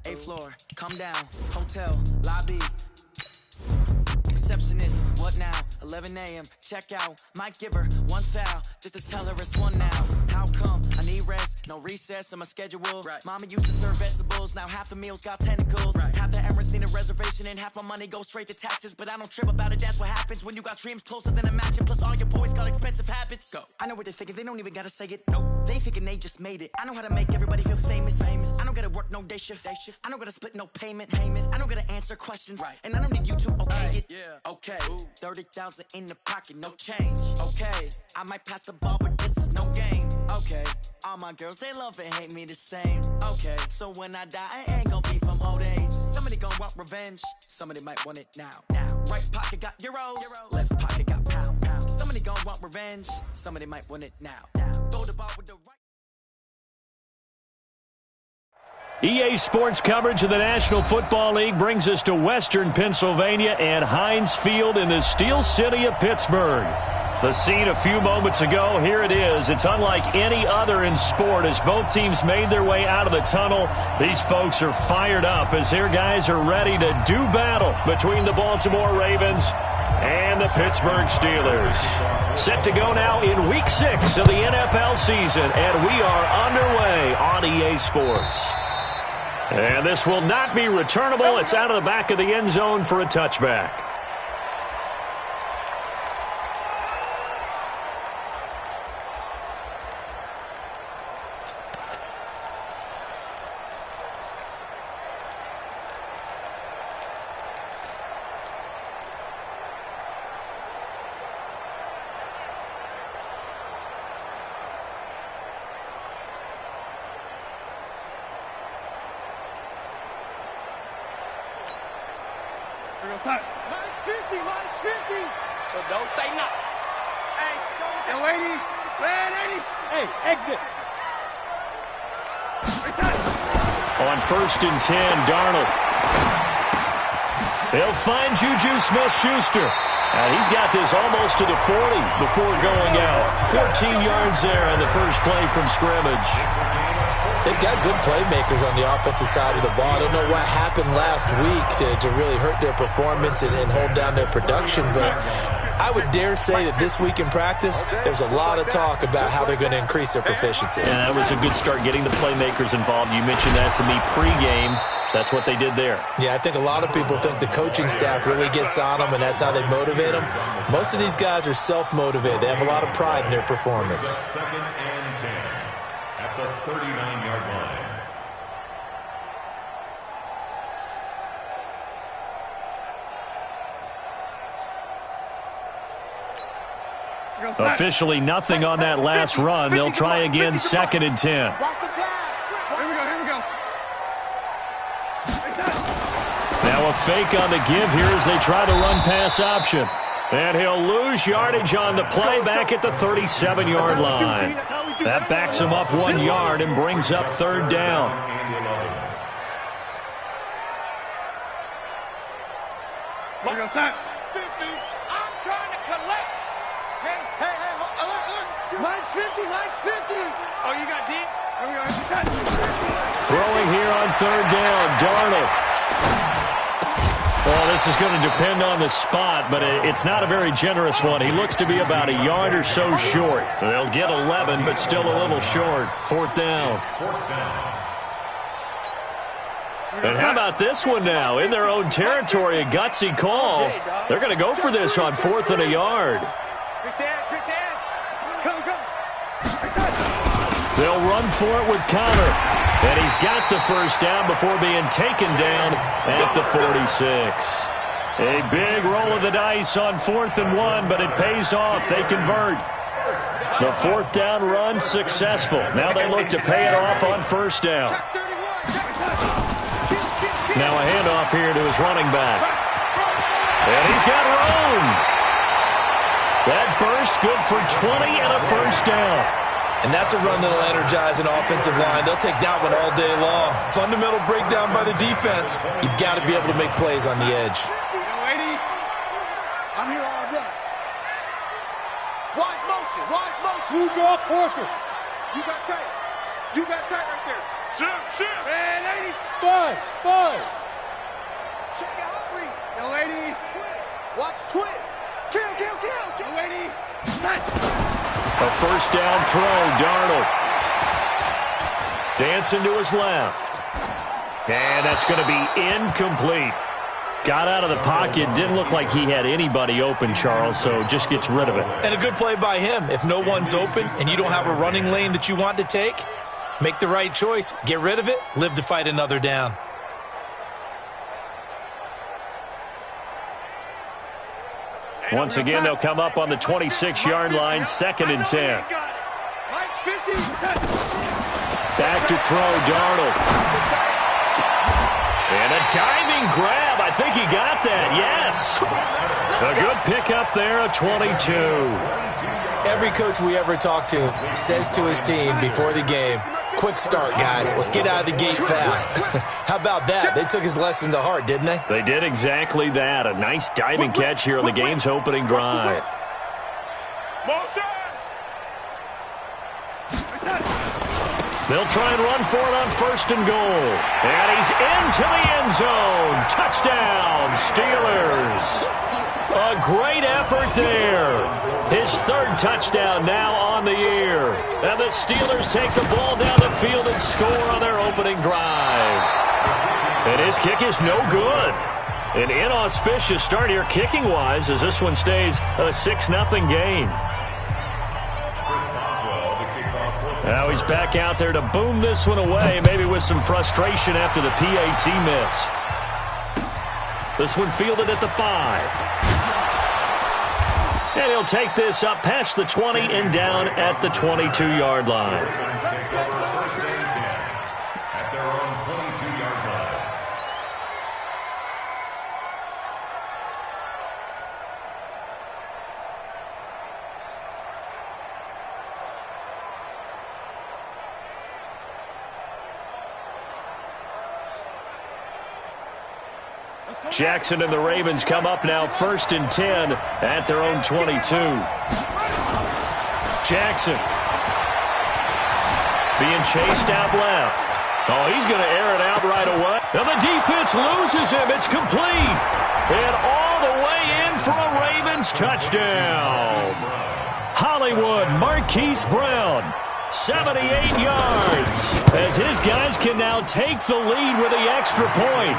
A floor, come down, hotel, lobby. Receptionist, what now? 11 a.m., check out. Might give her one foul, just to tell her it's one now. How come? I need rest, no recess on my schedule. Right. Mama used to serve vegetables, now half the meals got tentacles. Right. Half the Emirates need a reservation and half my money goes straight to taxes. But I don't trip about it, that's what happens when you got dreams closer than a mansion. Plus all your boys got expensive habits. Go. I know what they're thinking, they don't even gotta say it. Nope. They thinking they just made it. I know how to make everybody feel famous. I don't gotta work no day shift. I don't gotta split no payment. I don't gotta answer questions. Right. And I don't need you to okay it. Yeah. Okay. 30,000 in the pocket, no change. Okay. I might pass the ball, but this is no game. Okay. All my girls, they love and hate me the same. Okay. So when I die, I ain't gonna be from old age. Somebody gon' want revenge. Somebody might want it now. Right pocket got euros. Left pocket got pound. Somebody gon' want revenge. Somebody might want it now. Throw the ball with the right. EA Sports coverage of the National Football League brings us to Western Pennsylvania and Heinz Field in the Steel City of Pittsburgh. The scene a few moments ago, here it is. It's unlike any other in sport as both teams made their way out of the tunnel. These folks are fired up as their guys are ready to do battle between the Baltimore Ravens and the Pittsburgh Steelers. Set to go now in Week 6 of the NFL season, and we are underway on EA Sports. And this will not be returnable. It's out of the back of the end zone for a touchback. Mine's 50, mine's 50. So don't say nothing. Hey, yo, 80, man, 80. Hey, exit. On 1st and 10, Darnold. They'll find Juju Smith-Schuster. And he's got this almost to the 40 before going out. 14 yards there on the first play from scrimmage. They've got good playmakers on the offensive side of the ball. I don't know what happened last week to really hurt their performance and hold down their production, but I would dare say that this week in practice, there's a lot of talk about how they're going to increase their proficiency. And that was a good start getting the playmakers involved. You mentioned that to me pregame. That's what they did there. Yeah, I think a lot of people think the coaching staff really gets on them, and that's how they motivate them. Most of these guys are self-motivated. They have a lot of pride in their performance. 2nd and 10 at the 39-yard line. Officially nothing on that last run. They'll try again 2nd and 10. Watch the flags. Here we go. Now a fake on the give here as they try to run pass option. And he'll lose yardage on the play back at the 37-yard line. That backs him up 1 yard and brings up 3rd down. Here we go, son. I'm trying to collect. Hey, alert. Mine's 50, mine's 50. Oh, you got D? Here we go. Throwing here on 3rd down, Darnold. Well, this is going to depend on the spot, but it's not a very generous one. He looks to be about a yard or so short. They'll get 11, but still a little short. 4th down. And how about this one now? In their own territory, a gutsy call. They're going to go for this on 4th and a yard. Quick dance. Come. They'll run for it with Connor. And he's got the first down before being taken down at the 46. A big roll of the dice on 4th and 1, but it pays off. They convert. The 4th down run successful. Now they look to pay it off on 1st down. Now a handoff here to his running back. And he's got room. That burst good for 20 and a 1st down. And that's a run that'll energize an offensive line. They'll take that one all day long. Fundamental breakdown by the defense. You've got to be able to make plays on the edge. I'm here all day. Wide motion. You draw quarter. You got tight right there. Shift. Man, 80. Five. Check out read. Yo, 80. Twist. Watch twist. Kill. Yo, 80. Set. A first down throw, Darnold. Dancing to his left. And that's going to be incomplete. Got out of the pocket. Didn't look like he had anybody open, Charles, so just gets rid of it. And a good play by him. If no one's open and you don't have a running lane that you want to take, make the right choice. Get rid of it. Live to fight another down. Once again, they'll come up on the 26-yard line, 2nd and 10. Mike's 50. Back to throw, Darnold. And a diving grab. I think he got that, yes. A good pickup there, a 22. Every coach we ever talk to says to his team before the game, quick start, guys. Let's get out of the gate fast. How about that? They took his lesson to heart, didn't they? They did exactly that. A nice diving catch here on the game's opening drive. They'll try and run for it on 1st and goal. And he's into the end zone. Touchdown, Steelers. A great effort there. His 3rd touchdown now on the year. And the Steelers take the ball down the field and score on their opening drive. And his kick is no good. An inauspicious start here kicking-wise as this one stays a 6-0 game. Now he's back out there to boom this one away, maybe with some frustration after the PAT miss. This one fielded at the 5. And he'll take this up past the 20 and down at the 22-yard line. At their own 22-yard line. Jackson and the Ravens come up now 1st and 10 at their own 22. Jackson being chased out left. Oh, he's going to air it out right away. Now the defense loses him. It's complete. And all the way in for a Ravens touchdown. Hollywood Marquise Brown, 78 yards, as his guys can now take the lead with the extra point.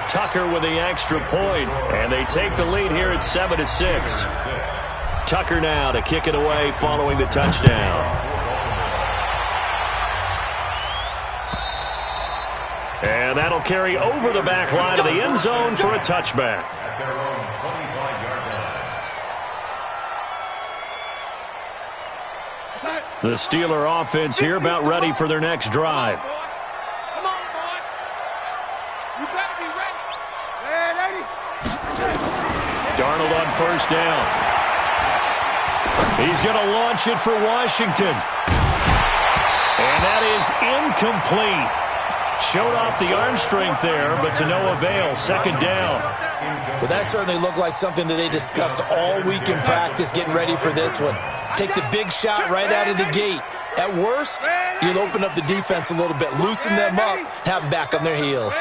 Tucker with the extra point, and they take the lead here at 7-6. Tucker now to kick it away following the touchdown. And that'll carry over the back line of the end zone for a touchback. At their own 25-yard line. The Steeler offense here about ready for their next drive. Come on, boy. You better be ready. Man, 80. Darnold on 1st down. He's going to launch it for Washington. And that is incomplete. Showed off the arm strength there, but to no avail. 2nd down. Well, that certainly looked like something that they discussed all week in practice getting ready for this one. Take the big shot right out of the gate. At worst, you'll open up the defense a little bit, loosen them up, have them back on their heels.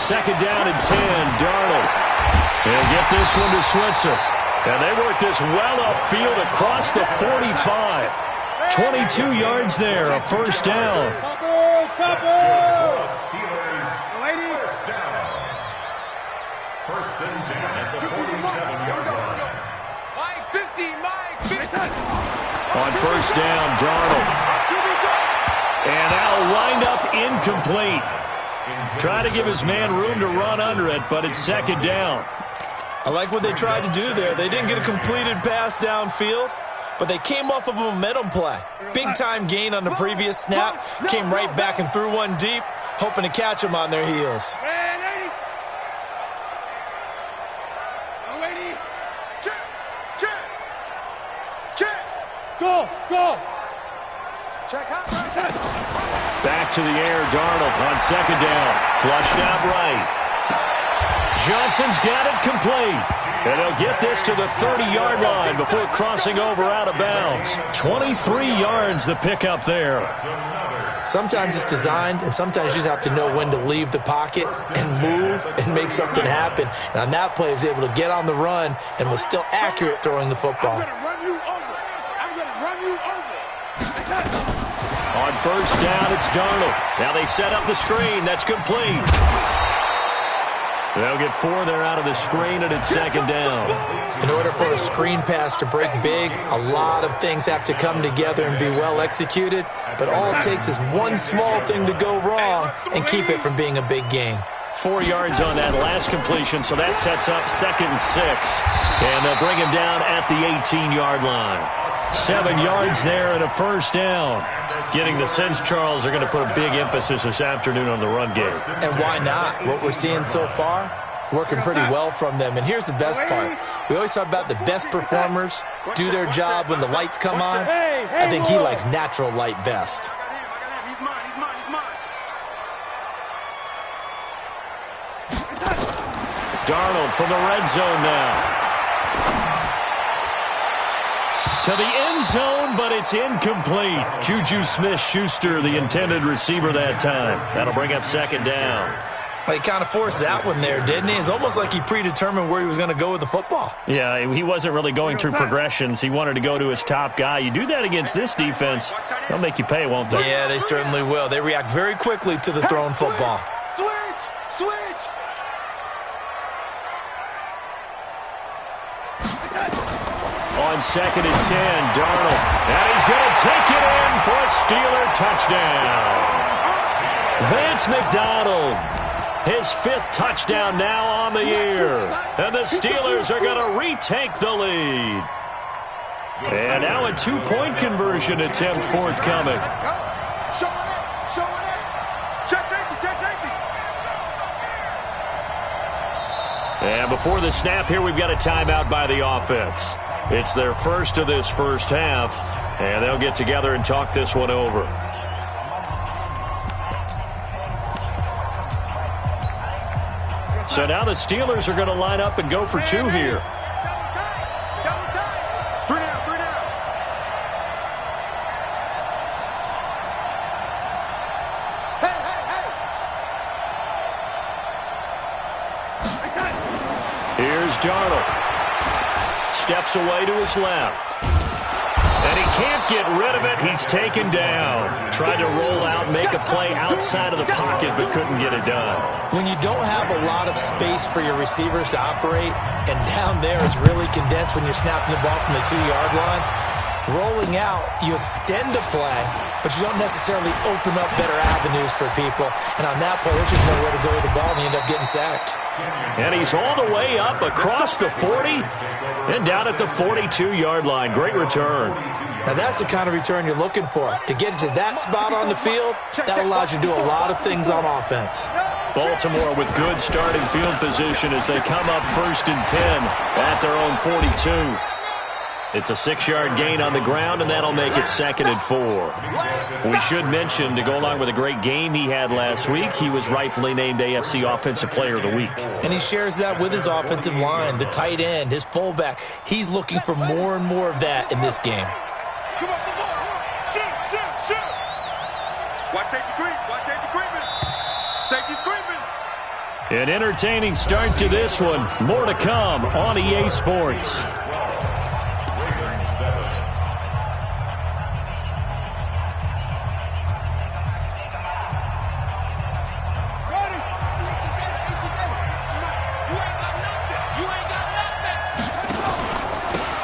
2nd down and 10, Darnold. He'll get this one to Switzer. And they work this well upfield across the 45. 22 yards there, a 1st down. Steelers, first down. 1st and 10 at the 47-yard line. Mike 50, Mike 50. On 1st down, Darnold. And that'll wind up incomplete. Try to give his man room to run under it, but it's 2nd down. I like what they tried to do there. They didn't get a completed pass downfield, but they came off of a momentum play. Big-time gain on the previous snap, came right back and threw one deep, hoping to catch them on their heels. Man, 80. No, 80. Check. Go. Check out. Back to the air, Darnold on 2nd down. Flushed out right. Johnson's got it complete. And they'll get this to the 30-yard line before crossing over out of bounds. 23 yards the pickup there. Sometimes it's designed, and sometimes you just have to know when to leave the pocket and move and make something happen. And on that play, he was able to get on the run and was still accurate throwing the football. I'm going to run you over. I'm going to run you over. On first down, it's Darnold. Now they set up the screen. That's complete. They'll get 4 there out of the screen, and it's second down. In order for a screen pass to break big, a lot of things have to come together and be well executed. But all it takes is one small thing to go wrong and keep it from being a big gain. 4 yards on that last completion, so that sets up 2nd and 6. And they'll bring him down at the 18-yard line. 7 yards there and a first down. Getting the sense, Charles, are going to put a big emphasis this afternoon on the run game. And why not? What we're seeing so far is working pretty well from them. And here's the best part. We always talk about the best performers do their job when the lights come on. I think he likes natural light best. He's mine. Darnold from the red zone now. To the end zone, but it's incomplete. Juju Smith-Schuster, the intended receiver that time. That'll bring up second down. Well, he kind of forced that one there, didn't he? It's almost like he predetermined where he was going to go with the football. Yeah, he wasn't really going through progressions. He wanted to go to his top guy. You do that against this defense, they'll make you pay, won't they? Yeah, they certainly will. They react very quickly to the thrown football. Switch. On 2nd and 10, Darnold. And he's going to take it in for a Steeler touchdown. Vance McDonald, his 5th touchdown now on the year. And the Steelers are going to retake the lead. And now a 2-point conversion attempt forthcoming. Showing it. Check safety. And before the snap here, we've got a timeout by the offense. It's their first of this first half, and they'll get together and talk this one over. So now the Steelers are going to line up and go for 2 here. Three down. Here's Darnold. Steps away to his left. And he can't get rid of it. He's taken down. Tried to roll out, make a play outside of the pocket, but couldn't get it done. When you don't have a lot of space for your receivers to operate, and down there it's really condensed when you're snapping the ball from the 2-yard line, rolling out, you extend a play, but you don't necessarily open up better avenues for people. And on that play, there's just nowhere to go with the ball, and you end up getting sacked. And he's all the way up across the 40 and down at the 42-yard line. Great return. Now, that's the kind of return you're looking for. To get to that spot on the field, that allows you to do a lot of things on offense. Baltimore with good starting field position as they come up 1st and 10 at their own 42. It's a 6-yard gain on the ground, and that'll make it 2nd and 4. We should mention, to go along with a great game he had last week, he was rightfully named AFC Offensive Player of the Week. And he shares that with his offensive line, the tight end, his fullback. He's looking for more and more of that in this game. Come on, shoot. Watch safety creeping. Safety's creeping. An entertaining start to this one. More to come on EA Sports.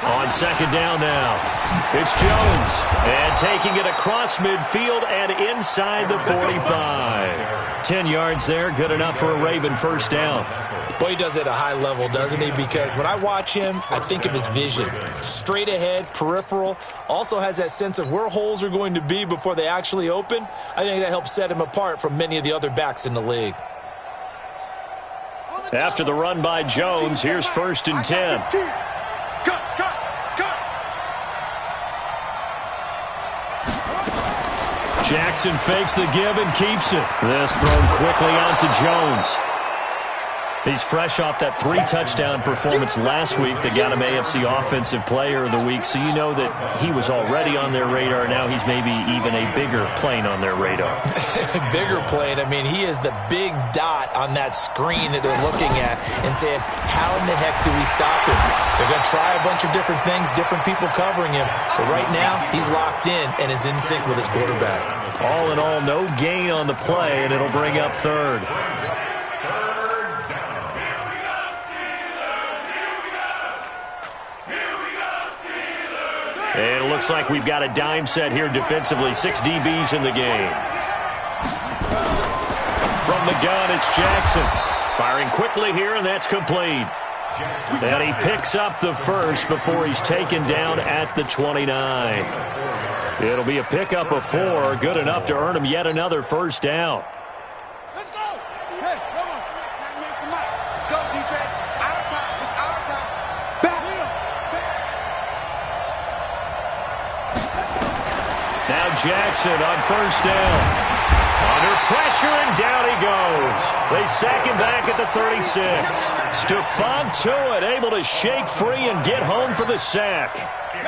On 2nd down now, it's Jones, and taking it across midfield and inside the 45. 10 yards there, good enough for a Raven first down. Boy, he does it at a high level, doesn't he? Because when I watch him, I think of his vision. Straight ahead, peripheral, also has that sense of where holes are going to be before they actually open. I think that helps set him apart from many of the other backs in the league. After the run by Jones, here's 1st and 10. Cut. Jackson fakes the give and keeps it. This thrown quickly out to Jones. He's fresh off that 3-touchdown performance last week that got him AFC Offensive Player of the Week, so you know that he was already on their radar. Now he's maybe even a bigger plane on their radar. Bigger plane. I mean, he is the big dot on that screen that they're looking at and saying, how in the heck do we stop him? They're going to try a bunch of different things, different people covering him, but right now he's locked in and is in sync with his quarterback. All in all, no gain on the play, and it'll bring up third. And it looks like we've got a dime set here defensively. 6 DBs in the game. From the gun, it's Jackson. Firing quickly here, and that's complete. And he picks up the first before he's taken down at the 29. It'll be a pickup of 4, good enough to earn him yet another first down. Let's go. Hey, come on. Come on. Let's go, defense. Our time. It's our time. Back. Now Jackson on first down. Under pressure, and down he goes. They sack him back at the 36. Stephon Tuitt able to shake free and get home for the sack.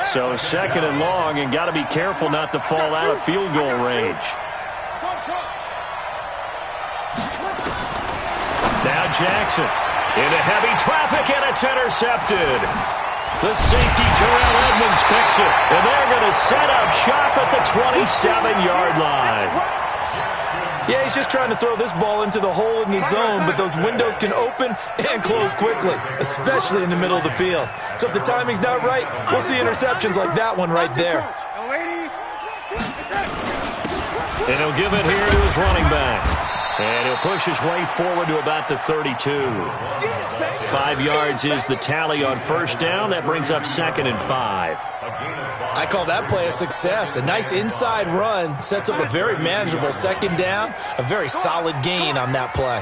So 2nd and long, and got to be careful not to fall out of field goal range. Now Jackson into heavy traffic, and it's intercepted. The safety, Terrell Edmonds, picks it, and they're going to set up shop at the 27-yard line. Yeah, he's just trying to throw this ball into the hole in the zone, but those windows can open and close quickly, especially in the middle of the field. So if the timing's not right, we'll see interceptions like that one right there. And he'll give it here to his running back. And he'll push his way forward to about the 32. 5 yards is the tally on first down. That brings up 2nd and 5. I call that play a success. A nice inside run sets up a very manageable 2nd down. A very solid gain on that play.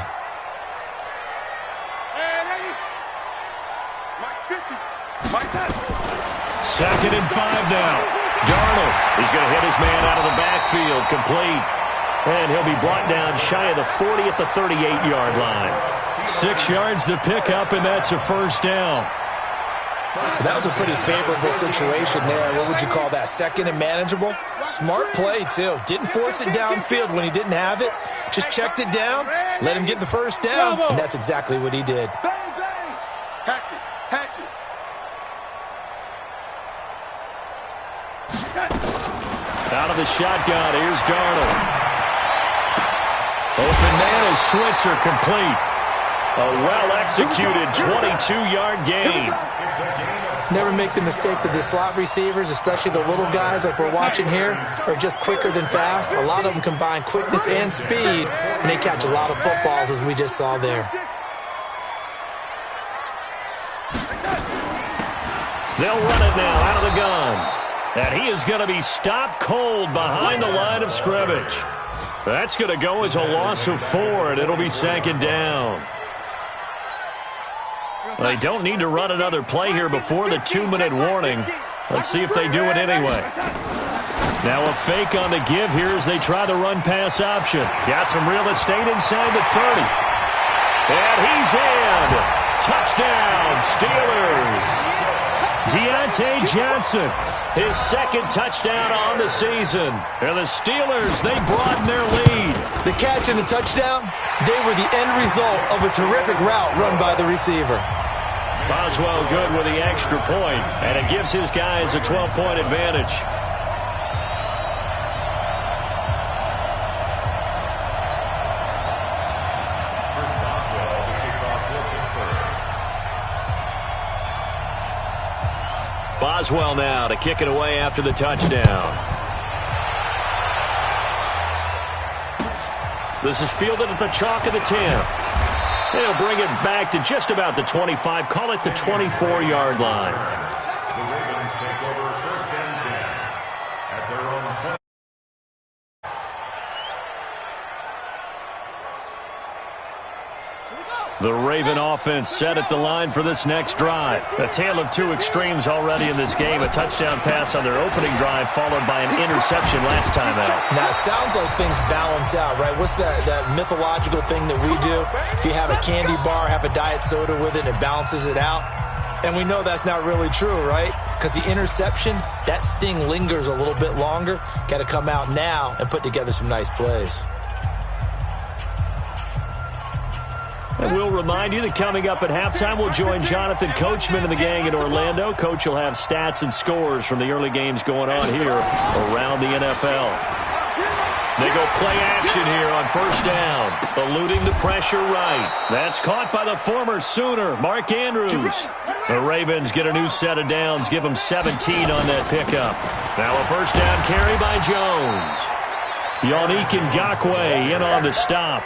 Second and 5 now. Darnold, he's going to hit his man out of the backfield, complete. And he'll be brought down shy of the 40 at the 38-yard line. 6 yards to pick up, and that's a first down. That was a pretty favorable situation there. What would you call that? 2nd and manageable? Smart play, too. Didn't force it downfield when he didn't have it. Just checked it down, let him get the first down, and that's exactly what he did. Hatch it. Hatch it. Out of the shotgun, here's Darnold. Open man is Switzer, complete. A well-executed 22-yard gain. Never make the mistake that the slot receivers, especially the little guys like we're watching here, are just quicker than fast. A lot of them combine quickness and speed, and they catch a lot of footballs, as we just saw there. They'll run it now out of the gun. And he is going to be stopped cold behind the line of scrimmage. That's going to go as a loss of 4, and it'll be 2nd down. They don't need to run another play here before the 2-minute warning. Let's see if they do it anyway. Now a fake on the give here as they try the run-pass option. Got some real estate inside the 30. And he's in. Touchdown, Steelers. Deontay Johnson, his 2nd touchdown on the season. And the Steelers, they broaden their lead. The catch and the touchdown, they were the end result of a terrific route run by the receiver. Boswell good with the extra point, and it gives his guys a 12-point advantage. Boswell now to kick it away after the touchdown. This is fielded at the chalk of the 10. They'll bring it back to just about the 25. Call it the 24-yard line. The Ravens take over 1st and 10 at their own 20. Here we go. The Raven offense set at the line for this next drive. A tale of two extremes already in this game. A touchdown pass on their opening drive followed by an interception last time out. Now, it sounds like things balance out, right? What's that mythological thing that we do? If you have a candy bar, have a diet soda with it, it balances it out. And we know that's not really true, right? Because the interception, that sting lingers a little bit longer. Got to come out now and put together some nice plays. And we'll remind you that coming up at halftime, we'll join Jonathan Coachman and the gang in Orlando. Coach will have stats and scores from the early games going on here around the NFL. They go play action here on first down, eluding the pressure right. That's caught by the former Sooner, Mark Andrews. The Ravens get a new set of downs, give them 17 on that pickup. Now a first down carry by Jones. Yannick Ngakoue in on the stop.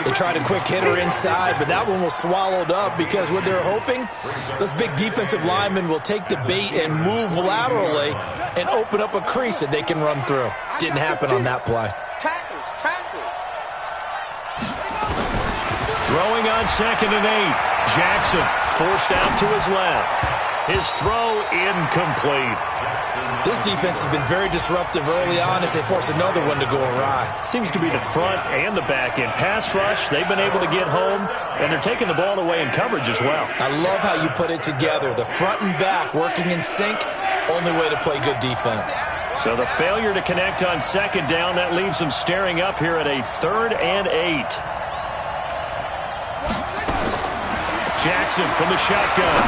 They tried a quick hitter inside, but that one was swallowed up because what they're hoping, those big defensive linemen will take the bait and move laterally and open up a crease that they can run through. Didn't happen on that play. Tackles. Throwing on 2nd and 8. Jackson forced out to his left. His throw incomplete. This defense has been very disruptive early on as they force another one to go awry. Seems to be the front and the back end. Pass rush, they've been able to get home, and they're taking the ball away in coverage as well. I love how you put it together. The front and back working in sync, only way to play good defense. So the failure to connect on 2nd down, that leaves them staring up here at a 3rd and 8. Jackson from the shotgun.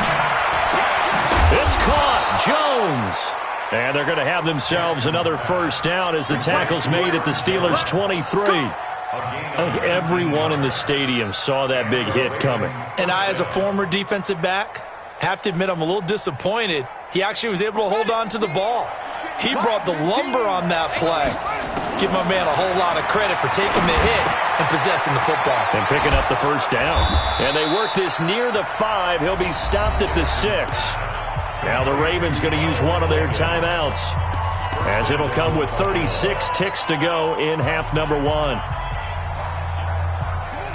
It's caught. Jones. And they're going to have themselves another first down as the tackle's made at the Steelers' 23. I think everyone in the stadium saw that big hit coming. And I, as a former defensive back, have to admit I'm a little disappointed. He actually was able to hold on to the ball. He brought the lumber on that play. Give my man a whole lot of credit for taking the hit and possessing the football. And picking up the first down. And they work this near the 5. He'll be stopped at the 6. Now the Ravens going to use one of their timeouts as it'll come with 36 ticks to go in half number 1.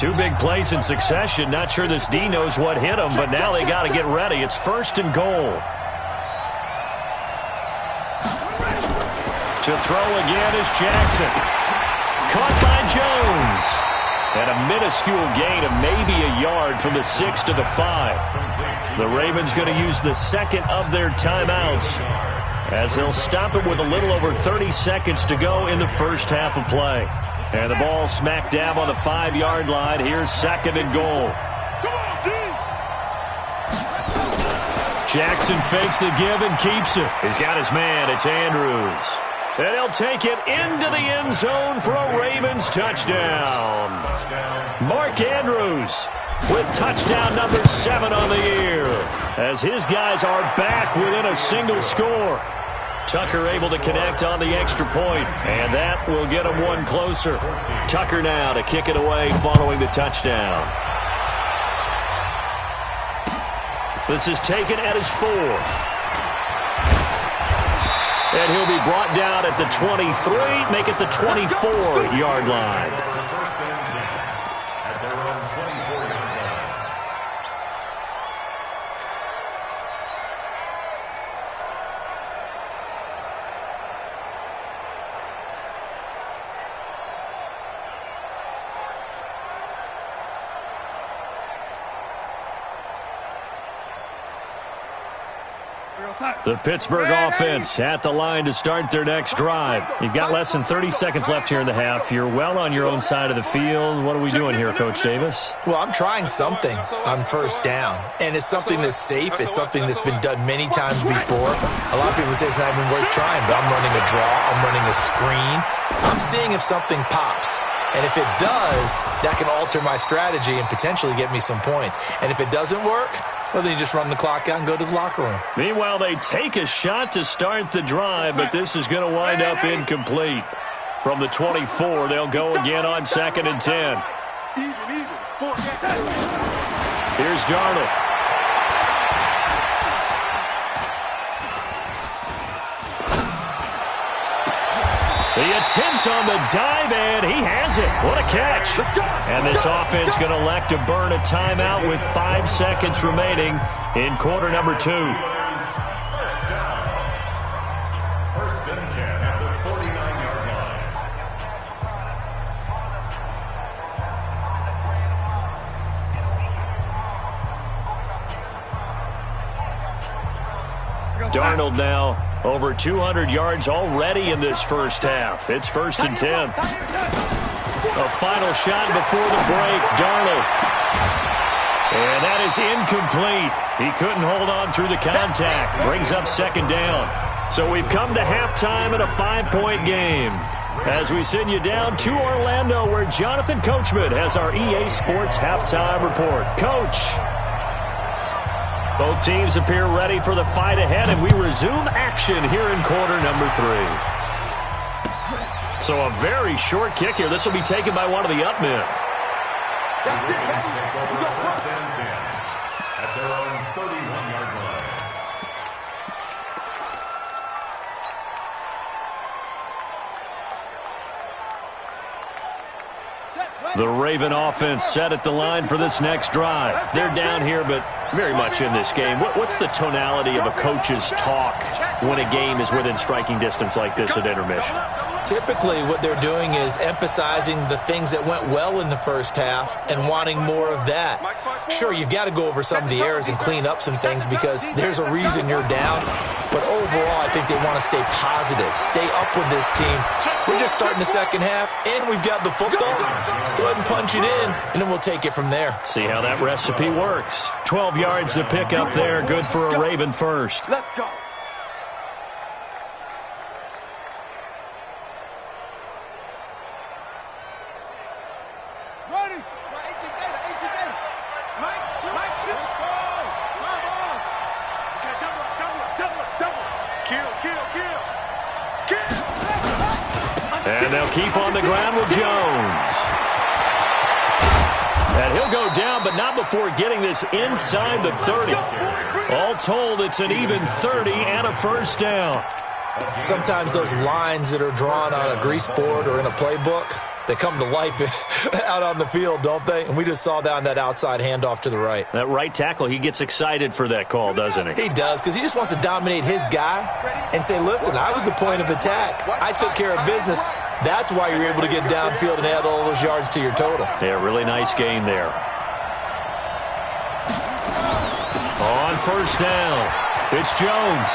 Two big plays in succession. Not sure this D knows what hit him, but now they got to get ready. It's 1st and goal. To throw again is Jackson. Caught by Jones. And a minuscule gain of maybe a yard from the 6 to the 5. The Ravens going to use the 2nd of their timeouts as they'll stop it with a little over 30 seconds to go in the first half of play. And the ball smack dab on the 5-yard line. Here's 2nd and goal. Jackson fakes the give and keeps it. He's got his man. It's Andrews. And he'll take it into the end zone for a Ravens touchdown. Mark Andrews with touchdown number 7 on the year as his guys are back within a single score. Tucker able to connect on the extra point, and that will get him one closer. Tucker now to kick it away following the touchdown. This is taken at his 4. And he'll be brought down at the 23, make it the 24-yard line. The Pittsburgh offense at the line to start their next drive. You've got less than 30 seconds left here in the half. You're well on your own side of the field. What are we doing here, Coach Davis? Well, I'm trying something on first down, and it's something that's safe. It's something that's been done many times before. A lot of people say it's not even worth trying, but I'm running a draw. I'm running a screen. I'm seeing if something pops. And if it does, that can alter my strategy and potentially get me some points. And if it doesn't work, well, then you just run the clock out and go to the locker room. Meanwhile, they take a shot to start the drive, but this is going to wind up incomplete. From the 24, they'll go again on 2nd and 10. Here's Darnold. The attempt on the dive, and he has it. What a catch. And this offense going to elect to burn a timeout with 5 seconds remaining in quarter number 2. First and 10 at the 49-yard line. Darnold now over 200 yards already in this first half. It's first and 10. A final shot before the break. Darnold. And that is incomplete. He couldn't hold on through the contact. Brings up second down. So we've come to halftime in a 5-point game. As we send you down to Orlando, where Jonathan Coachman has our EA Sports halftime report. Coach. Both teams appear ready for the fight ahead, and we resume action here in quarter number 3. So a very short kick here. This will be taken by one of the up men. Take over first and 10 at their own 31-yard line. The Raven offense set at the line for this next drive. They're down here, but very much in this game. What's the tonality of a coach's talk when a game is within striking distance like this at intermission? Typically, what they're doing is emphasizing the things that went well in the first half and wanting more of that. Sure, you've got to go over some of the errors and clean up some things because there's a reason you're down. But overall, I think they want to stay positive, stay up with this team. We're just starting the second half, and we've got the football. Let's go ahead and punch it in, and then we'll take it from there. See how that recipe works. 12 yards to pick up there. Good for a Raven first. Let's go. Ready. 18 data. Mike, shoot. Come on. Okay, double. Kill. And they'll keep on the ground with Jones. And he'll go down, but not before getting this inside the 30. All told, it's an even 30 and a first down. Sometimes those lines that are drawn on a grease board or in a playbook, they come to life out on the field, don't they? And we just saw down that outside handoff to the right. That right tackle, he gets excited for that call, doesn't he? He does, because he just wants to dominate his guy and say, listen, I was the point of attack. I took care of business. That's why you're able to get downfield and add all those yards to your total. Yeah, really nice gain there. On first down, it's Jones.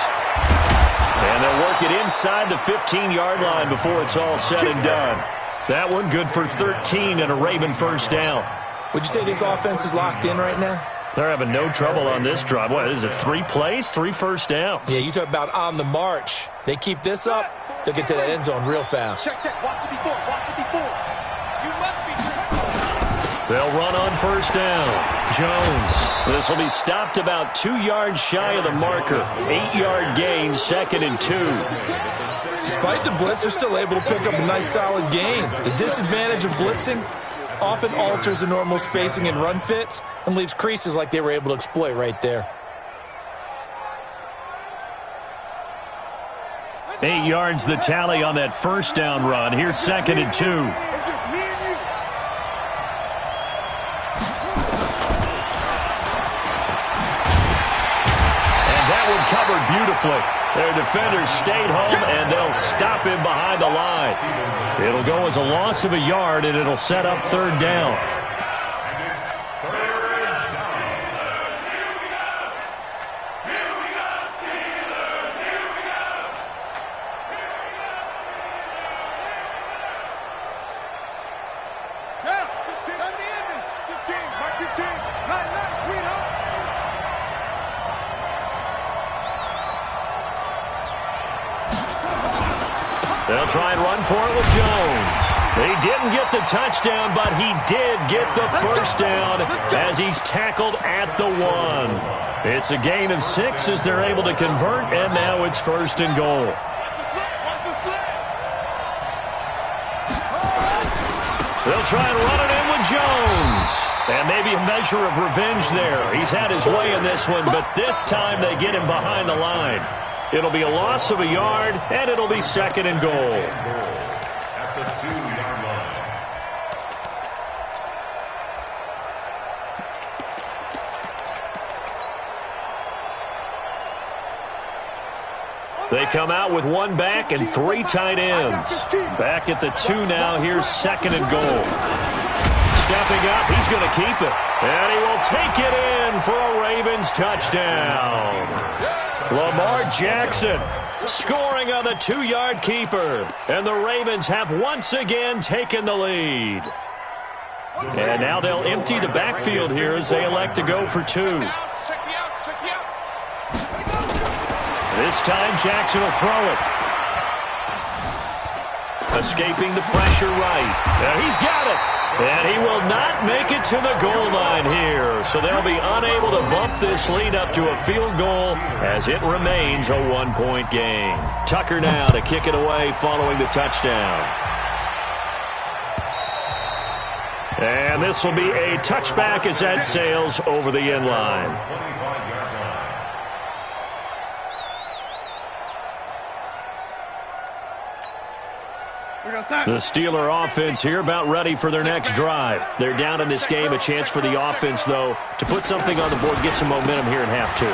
And they'll work it inside the 15-yard line before it's all said and done. That one good for 13 and a Raven first down. Would you say this offense is locked in right now? They're having no trouble on this drive. What is it, 3 plays, 3 first downs? Yeah, you talk about on the march. They keep this up, they'll get to that end zone real fast. Check. Watch 54. You must be. They'll run on first down. Jones. This will be stopped about 2 yards shy of the marker. 8-yard gain, 2nd and 2. Despite the blitz, they're still able to pick up a nice solid gain. The disadvantage of blitzing often alters the normal spacing and run fits and leaves creases like they were able to exploit right there. 8 yards the tally on that first down run. Here's 2nd and 2. It's just me and you. And that one covered beautifully. Their defenders stayed home, and they'll stop him behind the line. It'll go as a loss of a yard, and it'll set up 3rd down. Yeah, 15. Time to end it. 15. Mark 15. Nice, sweetheart. They'll try and run for it with Jones. He didn't get the touchdown, but he did get the first down as he's tackled at the 1. It's a gain of 6 as they're able to convert, and now it's 1st and goal. Watch the slip. They'll try and run it in with Jones. And maybe a measure of revenge there. He's had his way in this one, but this time they get him behind the line. It'll be a loss of a yard, and it'll be 2nd and goal. At the 2-yard line. They come out with 1 back and 3 tight ends. Back at the 2 now. Here's 2nd and goal. Stepping up, he's going to keep it. And he will take it in for a Ravens touchdown. Lamar Jackson scoring on the 2-yard keeper. And the Ravens have once again taken the lead. And now they'll empty the backfield here as they elect to go for 2. This time Jackson will throw it. Escaping the pressure right. He's got it. And he will not make it to the goal line here. So they'll be unable to bump this lead up to a field goal as it remains a 1-point game. Tucker now to kick it away following the touchdown. And this will be a touchback as that sails over the end line. The Steeler offense here about ready for their next drive. They're down in this game. A chance for the offense, though, to put something on the board, get some momentum here in half 2.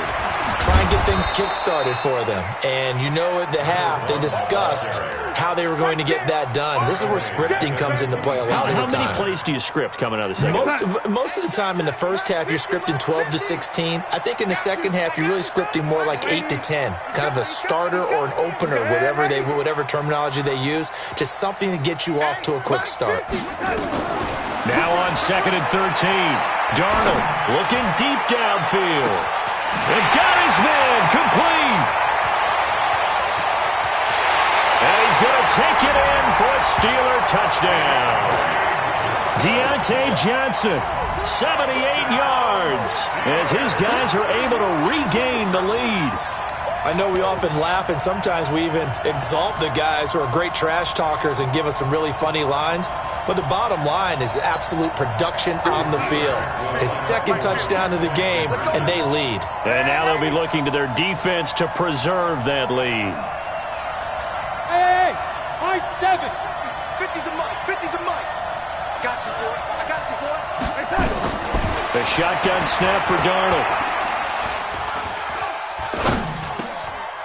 Try and get things kick-started for them. And you know at the half, they discussed how they were going to get that done. This is where scripting comes into play a lot of the time. How many plays do you script coming out of the second half? Most of the time in the first half, you're scripting 12 to 16. I think in the second half, you're really scripting more like 8 to 10. Kind of a starter or an opener, whatever terminology they use, just something to get you off to a quick start. Now on 2nd and 13. Darnold looking deep downfield. And got his man complete. And he's going to take it in for a Steeler touchdown. Deontay Johnson, 78 yards, as his guys are able to regain the lead. I know we often laugh, and sometimes we even exalt the guys who are great trash talkers and give us some really funny lines. But the bottom line is absolute production on the field. His 2nd touchdown of the game, and they lead. And now they'll be looking to their defense to preserve that lead. Hey, my 7. 50 to Mike, 50 to Mike. Got you, boy. I got you, boy. The shotgun snap for Darnold.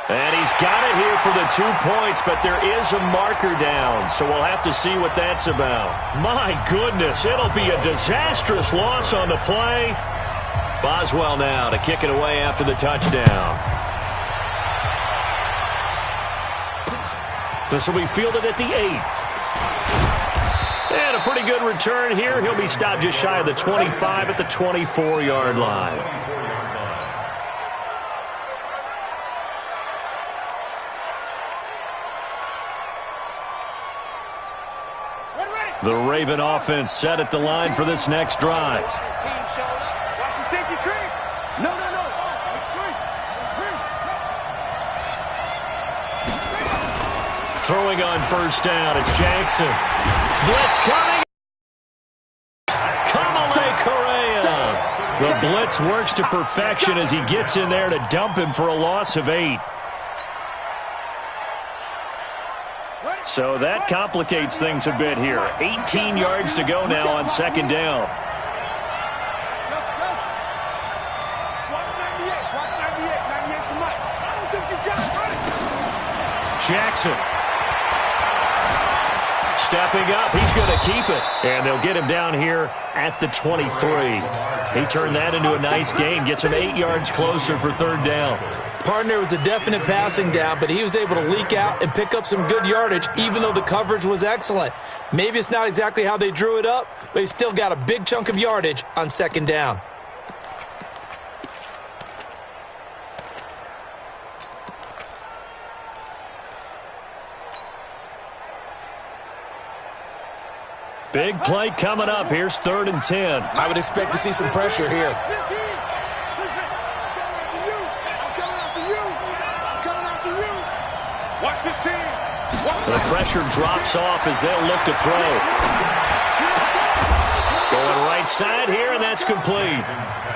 And he's got it here for the 2 points, but there is a marker down, so we'll have to see what that's about. My goodness, it'll be a disastrous loss on the play. Boswell now to kick it away after the touchdown. This will be fielded at the 8. And a pretty good return here. He'll be stopped just shy of the 25 at the 24-yard line. The Raven offense set at the line for this next drive. Watch the safety creep. No. Throwing on first down, it's Jackson. Blitz coming. Kamale Correa. The blitz works to perfection as he gets in there to dump him for a loss of 8. So that complicates things a bit here. 18 yards to go now on 2nd down. Jackson. Stepping up, he's going to keep it. And they'll get him down here at the 23. He turned that into a nice gain, gets him 8 yards closer for 3rd down. Partner was a definite passing down, but he was able to leak out and pick up some good yardage, even though the coverage was excellent. Maybe it's not exactly how they drew it up, but he still got a big chunk of yardage on 2nd down. Big play coming up. Here's 3rd and 10. I would expect to see some pressure here. The pressure drops off as they'll look to throw. Going right side here, and that's complete.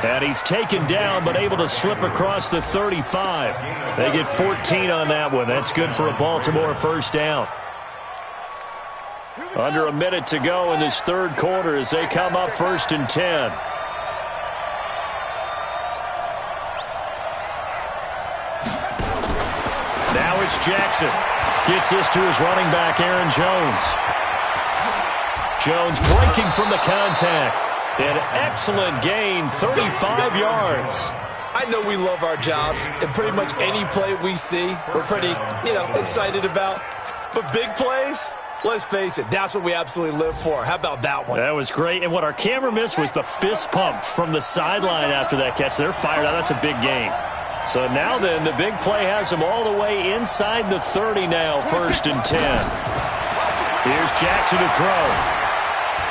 And he's taken down, but able to slip across the 35. They get 14 on that one. That's good for a Baltimore first down. Under a minute to go in this third quarter as they come up 1st and 10. Now it's Jackson. Gets this to his running back, Aaron Jones. Jones breaking from the contact. An excellent gain, 35 yards. I know we love our jobs, and pretty much any play we see, we're pretty, excited about. But big plays, let's face it, that's what we absolutely live for. How about that one? That was great. And what our camera missed was the fist pump from the sideline after that catch. They're fired out. That's a big gain. So now then, the big play has them all the way inside the 30 now, 1st and 10. Here's Jackson to throw.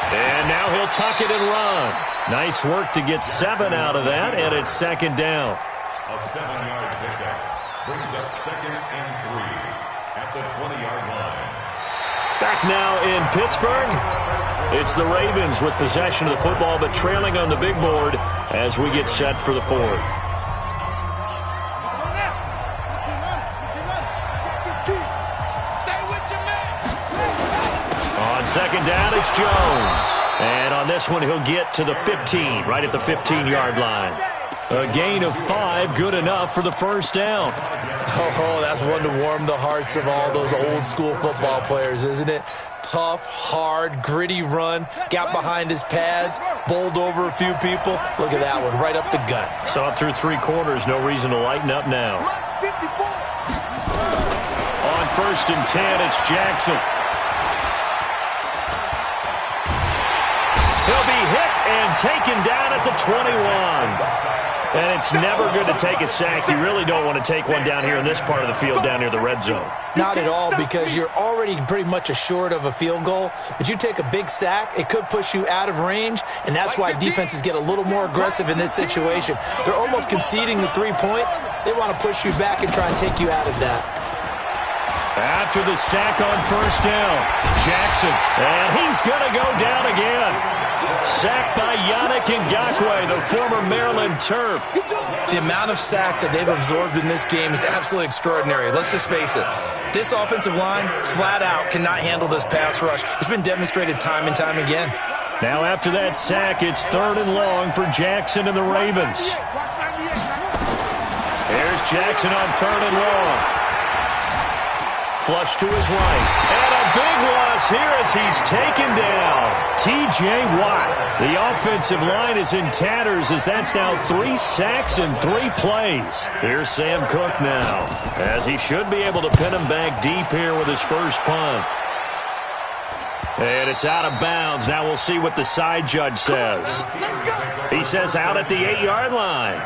And now he'll tuck it and run. Nice work to get 7 out of that, and it's 2nd down. A 7-yard pickup brings up 2nd and 3 at the 20-yard line. Back now in Pittsburgh. It's the Ravens with possession of the football, but trailing on the big board as we get set for the 4th. On 2nd down, it's Jones. And on this one, he'll get to the 15, right at the 15-yard line. A gain of 5, good enough for the first down. Oh, that's one to warm the hearts of all those old-school football players, isn't it? Tough, hard, gritty run, got behind his pads, bowled over a few people. Look at that one, right up the gut. So up through 3 quarters, no reason to lighten up now. On 1st and 10, it's Jackson. He'll be hit and taken down at the 21. And it's never good to take a sack. You really don't want to take one down here in this part of the field, down near the red zone. Not at all, because you're already pretty much assured of a field goal. But you take a big sack, it could push you out of range, and that's why defenses get a little more aggressive in this situation. They're almost conceding the 3 points. They want to push you back and try and take you out of that. After the sack on 1st down, Jackson, and he's going to go down again. Sacked by Yannick Ngakoue, the former Maryland Terp. The amount of sacks that they've absorbed in this game is absolutely extraordinary. Let's just face it. This offensive line, flat out, cannot handle this pass rush. It's been demonstrated time and time again. Now after that sack, it's 3rd and long for Jackson and the Ravens. Here's Jackson on 3rd and long. Flush to his right. And a big loss here as he's taken down. T.J. Watt. The offensive line is in tatters as that's now 3 sacks in 3 plays. Here's Sam Cook now, as he should be able to pin him back deep here with his first punt. And it's out of bounds. Now we'll see what the side judge says. He says out at the 8-yard line.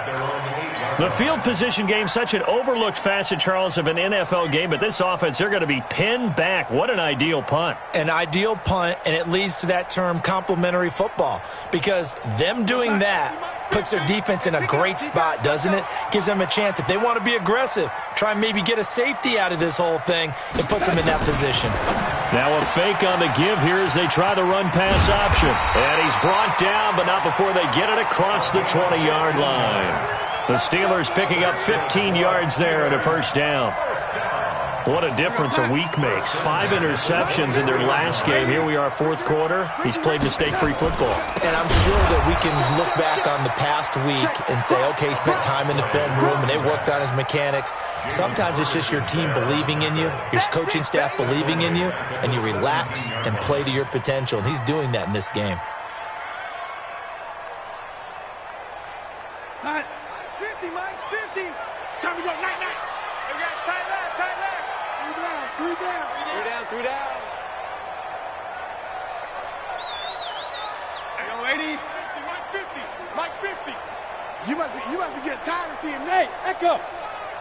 The field position game, such an overlooked facet, Charles, of an NFL game, but this offense, they're going to be pinned back. What an ideal punt. An ideal punt, and it leads to that term complementary football, because them doing that puts their defense in a great spot, doesn't it? Gives them a chance. If they want to be aggressive, try and maybe get a safety out of this whole thing, it puts them in that position. Now a fake on the give here as they try the run-pass option. And he's brought down, but not before they get it across the 20-yard line. The Steelers picking up 15 yards there and a first down. What a difference a week makes. 5 interceptions in their last game. Here we are, 4th quarter. He's played mistake-free football. And I'm sure that we can look back on the past week and say, okay, he spent time in the film room and they worked on his mechanics. Sometimes it's just your team believing in you, your coaching staff believing in you, and you relax and play to your potential. And he's doing that in this game. Mike's 50. Time to go. Night. We got tight left. 3 down. 3 down. Hey, young lady. Mike 50. You must be getting tired of seeing me. Hey, Echo.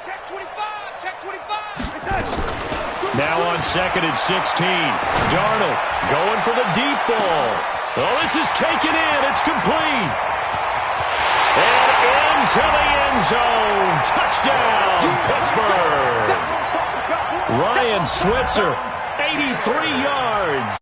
Check 25. Now on 2nd and 16. Darnold going for the deep ball. Oh, this is taken in. It's complete. And into the end zone. Touchdown, Pittsburgh. Ryan Switzer, 83 yards.